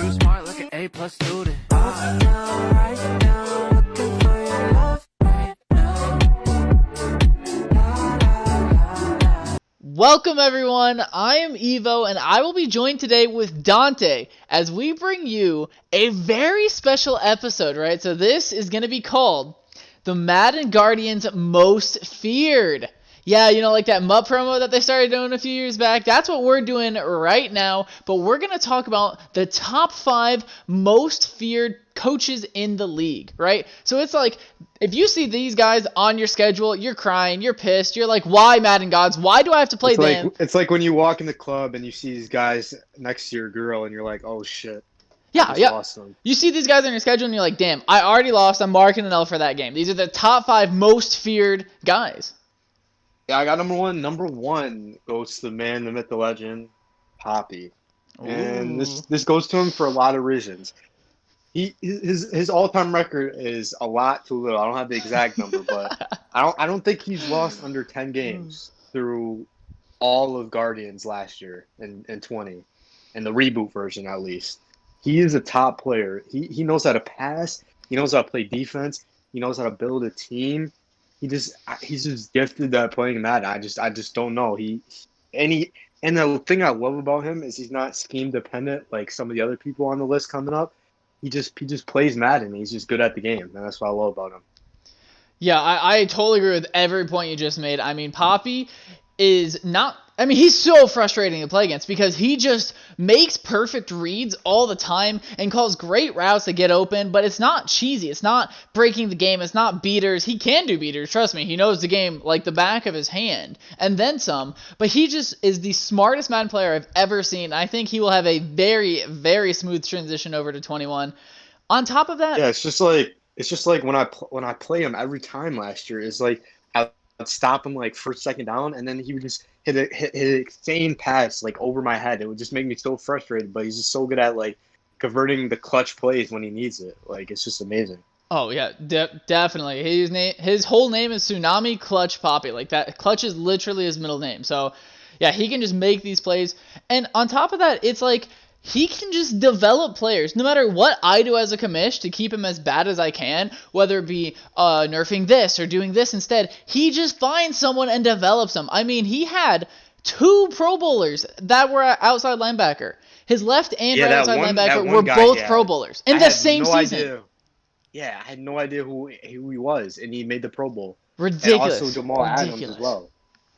True smart like an A+ student. Right now, looking for your love right now. Welcome everyone, I am Evo and I will be joined today with Dante as we bring you a very special episode, right? So this is going to be called the Madden Guardians Most Feared. Yeah, you know, like that MUT promo that they started doing a few years back. That's what we're doing right now. But we're going to talk about the top 5 most feared coaches in the league, right? So it's like, if you see these guys on your schedule, you're crying, you're pissed, you're like, why Madden Gods? Why do I have to play them? It's like when you walk in the club and you see these guys next to your girl and you're like, oh shit, I Yeah, just yeah. lost them. You see these guys on your schedule and you're like, damn, I already lost. I'm marking an L for that game. These are the top 5 most feared guys. Yeah, I got number one. Number one goes to the man, the myth, the legend, Poppy. And Ooh. this goes to him for a lot of reasons. His all time record is a lot too little. I don't have the exact number, but I don't think he's lost under 10 games through all of Guardians last year in 20, and the reboot version at least. He is a top player. He knows how to pass. He knows how to play defense. He knows how to build a team. He's just gifted at playing Madden. I just don't know. And the thing I love about him is he's not scheme dependent like some of the other people on the list coming up. He just plays Madden. He's just good at the game, and that's what I love about him. Yeah, I totally agree with every point you just made. I mean, Poppy is not. I mean, he's so frustrating to play against because he just makes perfect reads all the time and calls great routes to get open, but it's not cheesy. It's not breaking the game. It's not beaters. He can do beaters. Trust me. He knows the game like the back of his hand and then some, but he just is the smartest Madden player I've ever seen. I think he will have a very, very smooth transition over to 21. On top of that, Yeah, it's just like when I play him every time last year. Is like I'd stop him like first second down, and then he would just hit an insane pass like over my head. It would just make me so frustrated. But he's just so good at like converting the clutch plays when he needs it. Like it's just amazing. oh yeah, definitely. His whole name is Tsunami Clutch Poppy. Like that, Clutch is literally his middle name. So yeah, he can just make these plays. And on top of that, it's like he can just develop players. No matter what I do as a commish to keep him as bad as I can, whether it be nerfing this or doing this instead, he just finds someone and develops them. I mean, he had 2 Pro Bowlers that were outside linebacker. His left and Yeah, right outside that linebacker one were guy. both Yeah, Pro Bowlers in I the had same no season. idea. Yeah, I had no idea who he was, and he made the Pro Bowl. And also Ridiculous. Jamal Adams as Ridiculous. well.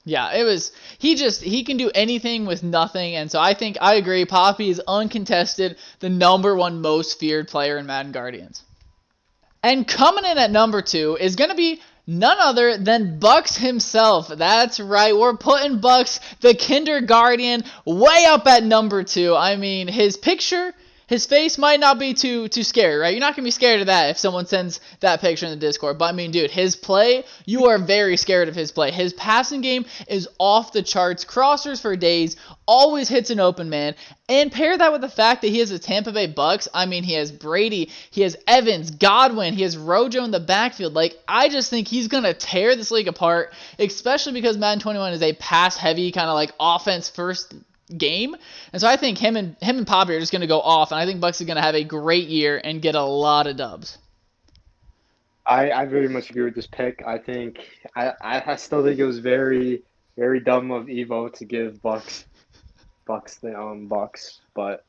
Yeah, it was he can do anything with nothing, and so I agree, Poppy is uncontested the number 1 most feared player in Madden Guardians. And coming in at number 2 is gonna be none other than Bucks himself. That's right, we're putting Bucks, the Kinderguardian, way up at number 2. I mean, his face might not be too scary, right? You're not going to be scared of that if someone sends that picture in the Discord. But I mean, dude, his play, you are very scared of his play. His passing game is off the charts. Crossers for days, always hits an open man. And pair that with the fact that he has the Tampa Bay Bucks. I mean, he has Brady, he has Evans, Godwin, he has Rojo in the backfield. Like, I just think he's going to tear this league apart, especially because Madden 21 is a pass-heavy kind of like offense-first game. And so I think him and Poppy are just going to go off, and I think Bucks is going to have a great year and get a lot of dubs. I very much agree with this pick. I still think it was very very dumb of Evo to give Bucks the Bucks, but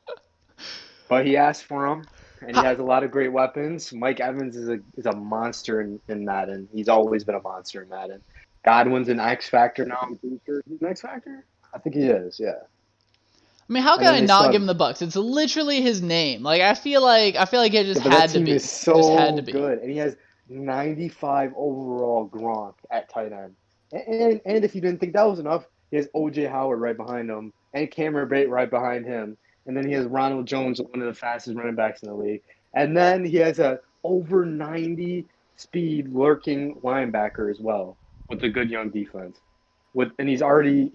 he asked for them, and he has a lot of great weapons. Mike Evans is a monster in Madden. He's always been a monster in Madden. Godwin's an X factor now. I'm pretty sure he's an X factor. I think he is. Yeah. I mean, how And can then I they still not give have, him the Bucks? It's literally his name. Like I feel like it just yeah, but that had to team be. is It just had so to be. good, and he has 95 overall Gronk at tight end. And if you didn't think that was enough, he has OJ Howard right behind him, and Cameron Bate right behind him, and then he has Ronald Jones, one of the fastest running backs in the league, and then he has a over 90 speed lurking linebacker as well with a good young defense. And he's already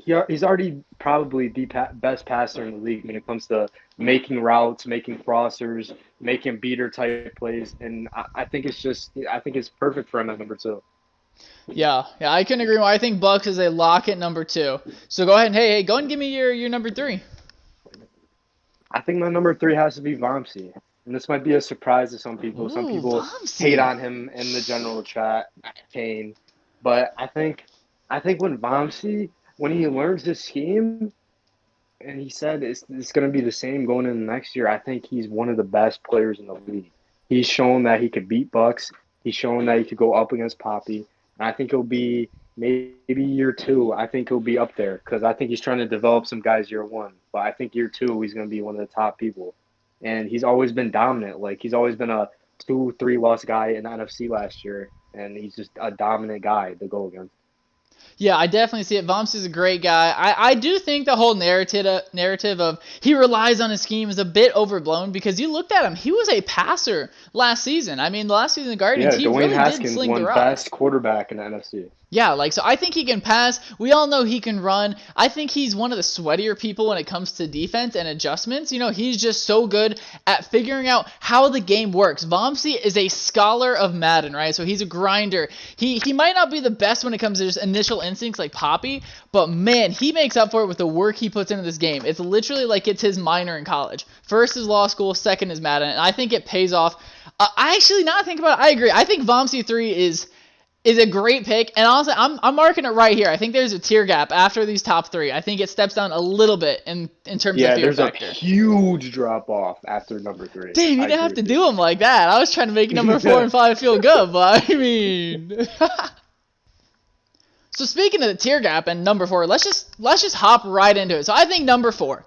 probably the best passer in the league when it comes to making routes, making crossers, making beater type plays, and I think it's perfect for him at number 2. Yeah, I can agree more. I think Bucks is a lock at number 2. So go ahead and hey, go and give me your number 3. I think my number 3 has to be Vamsi. And this might be a surprise to some people. Some Ooh, people hate Vamsi. on him in the general chat, Kane. But I think when he learns his scheme, and he said it's going to be the same going into next year. I think he's one of the best players in the league. He's shown that he could beat Bucks. He's shown that he could go up against Poppy. And I think he'll be maybe year 2. I think he'll be up there because I think he's trying to develop some guys year 1. But I think year 2 he's going to be one of the top people. And he's always been dominant. Like he's always been a 2-3 loss guy in the NFC last year, and he's just a dominant guy to go against. Yeah, I definitely see it. Vamps is a great guy. I do think the whole narrative of he relies on his scheme is a bit overblown because you looked at him. He was a passer last season. I mean, the last season in the Guardians, Yeah, he Dwayne really did Haskins sling the won rock. best quarterback in the NFC. Yeah, like, so I think he can pass. We all know he can run. I think he's one of the sweatier people when it comes to defense and adjustments. You know, he's just so good at figuring out how the game works. Vamsi is a scholar of Madden, right? So he's a grinder. He might not be the best when it comes to just initial instincts like Poppy, but man, he makes up for it with the work he puts into this game. It's literally like it's his minor in college. First is law school, second is Madden, and I think it pays off. I actually, now I think about it, I agree. I think Vamsi 3 is a great pick, and honestly, I'm marking it right here. I think there's a tier gap after these top 3. I think it steps down a little bit in terms of fear there's factor. a huge drop off after number 3. Damn, you didn't have to do them like that. I was trying to make number 4 and 5 feel good, but I mean. So speaking of the tier gap and number 4, let's just hop right into it. So I think number 4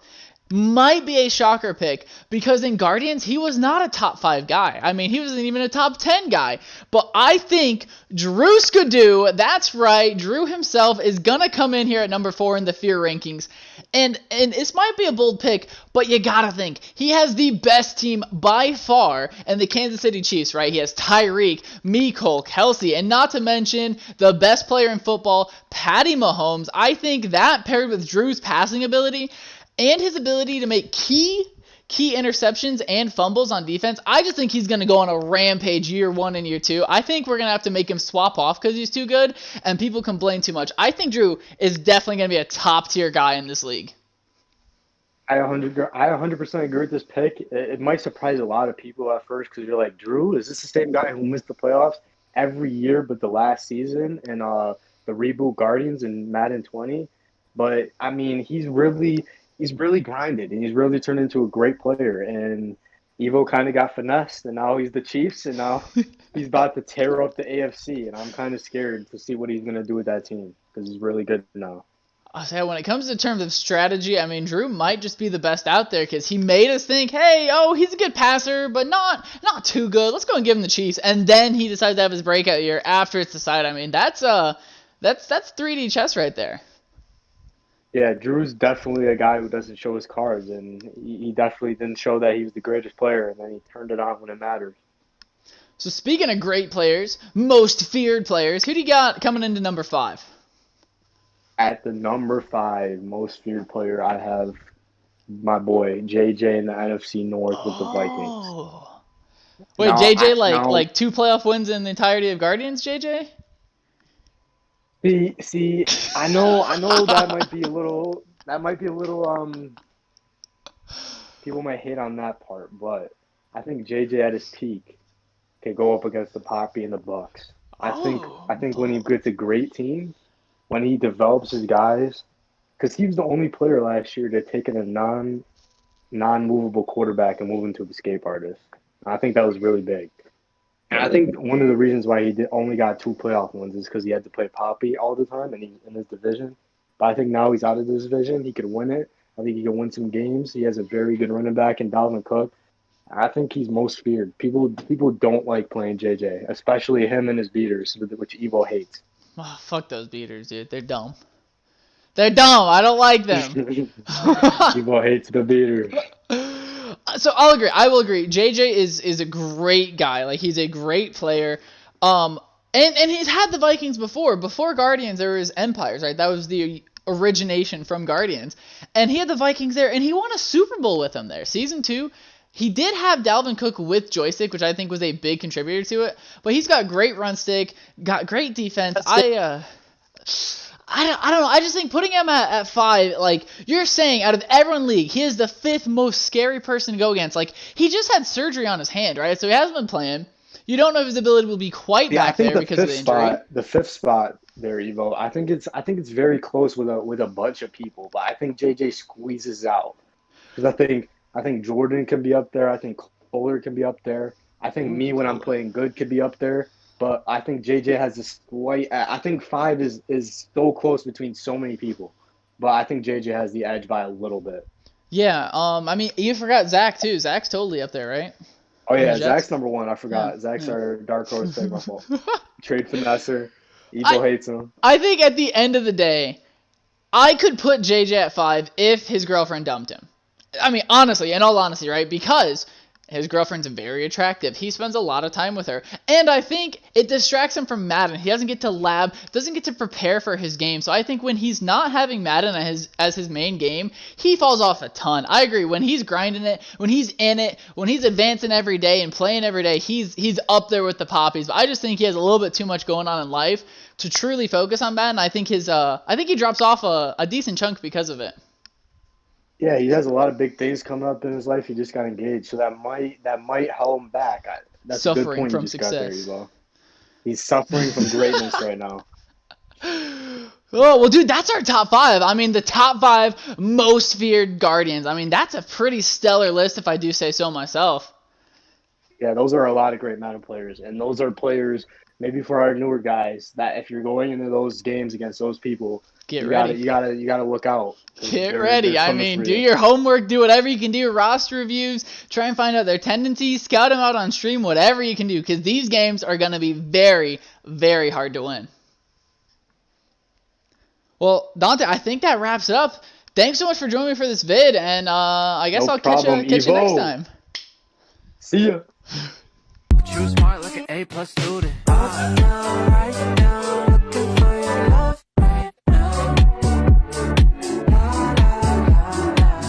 might be a shocker pick because in Guardians, he was not a top 5 guy. I mean, he wasn't even a top 10 guy. But I think Drew Skidoo, that's right, Drew himself is going to come in here at number 4 in the fear rankings. And this might be a bold pick, but you got to think, he has the best team by far in the Kansas City Chiefs, right? He has Tyreek, Mecole, Kelsey, and not to mention the best player in football, Patty Mahomes. I think that paired with Drew's passing ability and his ability to make key interceptions and fumbles on defense, I just think he's going to go on a rampage year 1 and year 2. I think we're going to have to make him swap off because he's too good, and people complain too much. I think Drew is definitely going to be a top-tier guy in this league. I 100% agree with this pick. It might surprise a lot of people at first because you're like, Drew, is this the same guy who missed the playoffs every year but the last season and the reboot Guardians in Madden 20? But, I mean, he's really grinded, and he's really turned into a great player. And Evo kind of got finessed, and now he's the Chiefs, and now he's about to tear up the AFC. And I'm kind of scared to see what he's going to do with that team because he's really good now. I'll say when it comes to terms of strategy, I mean, Drew might just be the best out there because he made us think, hey, he's a good passer, but not too good. Let's go and give him the Chiefs. And then he decides to have his breakout year after it's decided. I mean, that's 3D chess right there. Yeah, Drew's definitely a guy who doesn't show his cards, and he definitely didn't show that he was the greatest player, and then he turned it on when it mattered. So speaking of great players, most feared players, who do you got coming into number 5? At the number 5 most feared player, I have my boy JJ in the NFC North with the Vikings. Wait, Now, JJ now- like 2 playoff wins in the entirety of Guardians, JJ? See, I know that might be a little people might hate on that part, but I think JJ at his peak can go up against the Poppy and the Bucks. I think when he gets a great team, when he develops his guys, because he was the only player last year to take in a non-movable quarterback and move into an escape artist. I think that was really big. And I think one of the reasons why he only got 2 playoff wins is because he had to play Poppy all the time and he's in his division. But I think now he's out of this division. He could win it. I think he can win some games. He has a very good running back in Dalvin Cook. I think he's most feared. People don't like playing JJ, especially him and his beaters, which Evo hates. Oh, fuck those beaters, dude. They're dumb. They're dumb. I don't like them. Evo hates the beaters. So I'll agree. I will agree. JJ is a great guy. Like, he's a great player. And he's had the Vikings before. Before Guardians, there was Empires, right? That was the origination from Guardians. And he had the Vikings there, and he won a Super Bowl with them there. Season 2, he did have Dalvin Cook with joystick, which I think was a big contributor to it. But he's got great run stick, got great defense. I don't know. I just think putting him at 5, like, you're saying out of everyone in the league, he is the 5th most scary person to go against. Like, he just had surgery on his hand, right? So he hasn't been playing. You don't know if his ability will be quite Yeah, I back think there because of the injury. the fifth spot there, Evo. I think it's very close with a bunch of people, but I think JJ squeezes out because I think Jordan can be up there. I think Kohler can be up there. I think me when I'm playing good could be up there. But I think JJ has this slight. I think 5 is so close between so many people, but I think JJ has the edge by a little bit. Yeah, I mean, you forgot Zach, too. Zach's totally up there, right? Oh On the yeah, Jets. Zach's number 1. I Yeah, forgot. Zach's yeah. our dark horse pick. My fault. Trade finesser. I, Evo hates him. I think at the end of the day, I could put JJ at 5 if his girlfriend dumped him. I mean, honestly, in all honesty, right? Because his girlfriend's very attractive. He spends a lot of time with her. And I think it distracts him from Madden. He doesn't get to lab, doesn't get to prepare for his game. So I think when he's not having Madden as his main game, he falls off a ton. I agree. When he's grinding it, when he's in it, when he's advancing every day and playing every day, he's up there with the poppies. But I just think he has a little bit too much going on in life to truly focus on Madden. I think he drops off a decent chunk because of it. Yeah, he has a lot of big things coming up in his life. He just got engaged, so that might hold him back. That's a good Suffering point you from just got there, success. Evo. He's suffering from greatness right now. Oh, well, dude, that's our top 5. I mean, the top 5 most feared Guardians. I mean, that's a pretty stellar list if I do say so myself. Yeah, those are a lot of great Madden players, and those are players maybe for our newer guys that if you're going into those games against those people, Get you ready. gotta look out. 'Cause Get they're ready. I coming mean, for do you. your homework, do whatever you can do, roster reviews, try and find out their tendencies, scout them out on stream, whatever you can do, because these games are going to be very, very hard to win. Well, Dante, I think that wraps it up. Thanks so much for joining me for this vid, and I guess No I'll catch problem, you next Evo. time. See ya. But you smart like an A+ student. Right now,